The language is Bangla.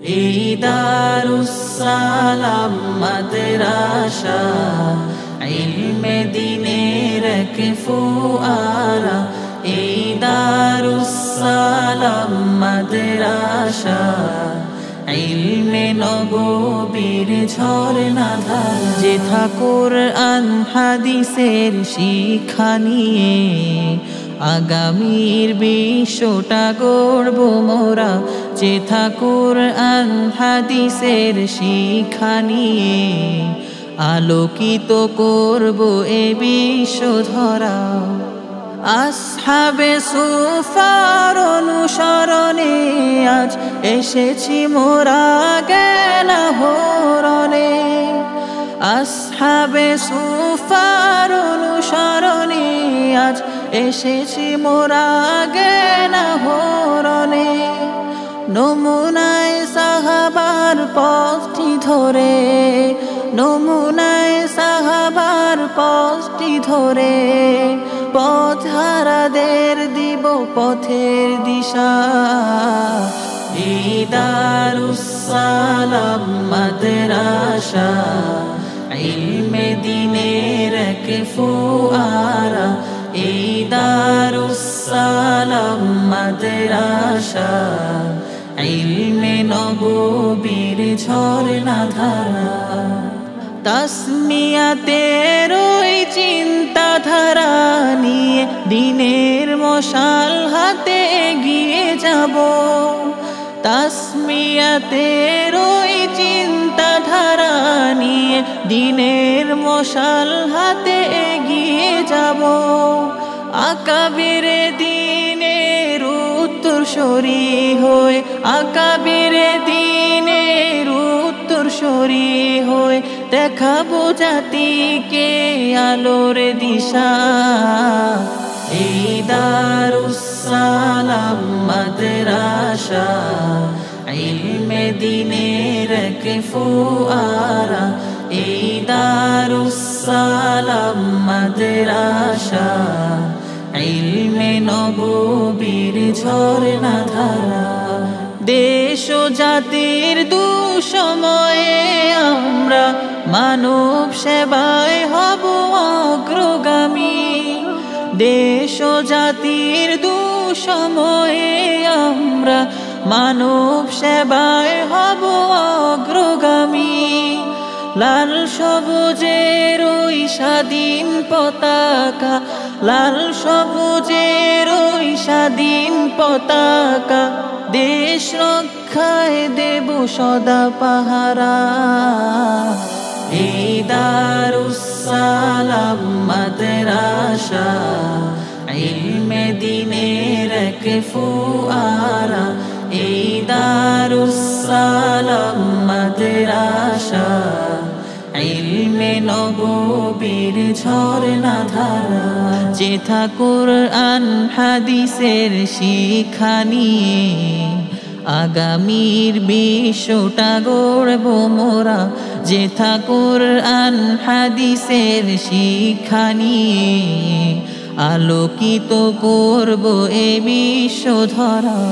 এই দারুস সালাম মাদ্রাসা ইলমে দ্বীনের এক ফোয়ারা। এই দারুস সালাম মাদ্রাসা ইলমে নববীর ঝরনাধারা। যেথা কুরআন হাদিসের শিক্ষা নিয়ে আগামীর বিশ্বটা গড়ব মোরা। যেথা কুরআন হাদিসের শিক্ষা নিয়ে আলোকিত করব এ বিশ্ব ধরা। আসহাবে সুফার অনুসরণে আজ এসেছি মোরা জ্ঞান আহরণে। আসহাবে সুফার অনুসরণে আজ এসেছি মোরা জ্ঞান আহরণে। নমুনায় সাহাবার পথটি ধরে, নমুনায় সাহাবার পথটি ধরে পথহারাদের দিব পথের দিশা। এই দারুস সালাম মাদ্রাসা ইলমে দ্বীনের এক ফোয়ারা। এই দারুস সালাম মাদ্রাসা ইলমে নববীর ঝরনাধারা। তাসমিয়াতের ওই চিন্তাধারা নিয়ে দ্বীনের মশাল হাতে এগিয়ে যাব। তাসমিয়াতের ওই চিন্তাধারা নিয়ে দ্বীনের মশাল হাতে এগিয়ে যাব। আকাবিরে দ্বীনের উত্তরসূরি হয়ে, আকাবিরে দ্বীনের উত্তরসূরি হয়ে দেখাবো জাতিকে আলোর দিশা। এই দারুস সালাম মাদ্রাসা ইলমে দ্বীনের এক ফোয়ারা। এই দারুস সালাম মাদ্রাসা ইলমে নববীর ঝরনাধারা। দেশ ও জাতির দুঃসময়ে আমরা মানব সেবায় হব অগ্রগামী। দেশ ও জাতির দুঃসময়ে আমরা মানব সেবায় হব অগ্রগামী। লাল সবুজের ওই স্বাধীন পতাকা, লাল সবুজের ওই স্বাধীন পতাকা দেশ রক্ষায় দেব সদা পাহারা। এই দারুস সালাম মাদ্রাসা ইলমে দ্বীনের এক ফোয়ারা। এই দারুস সালাম মাদ্রাসা ইলমে নববীর ঝরনাধারা। যেথা কুরআন হাদিসের শিক্ষা নিয়ে আগামীর বিশ্বটা গড়ব মোরা। যেথা কুরআন হাদিসের শিক্ষা নিয়ে আলোকিত করব এ বিশ্ব ধরা।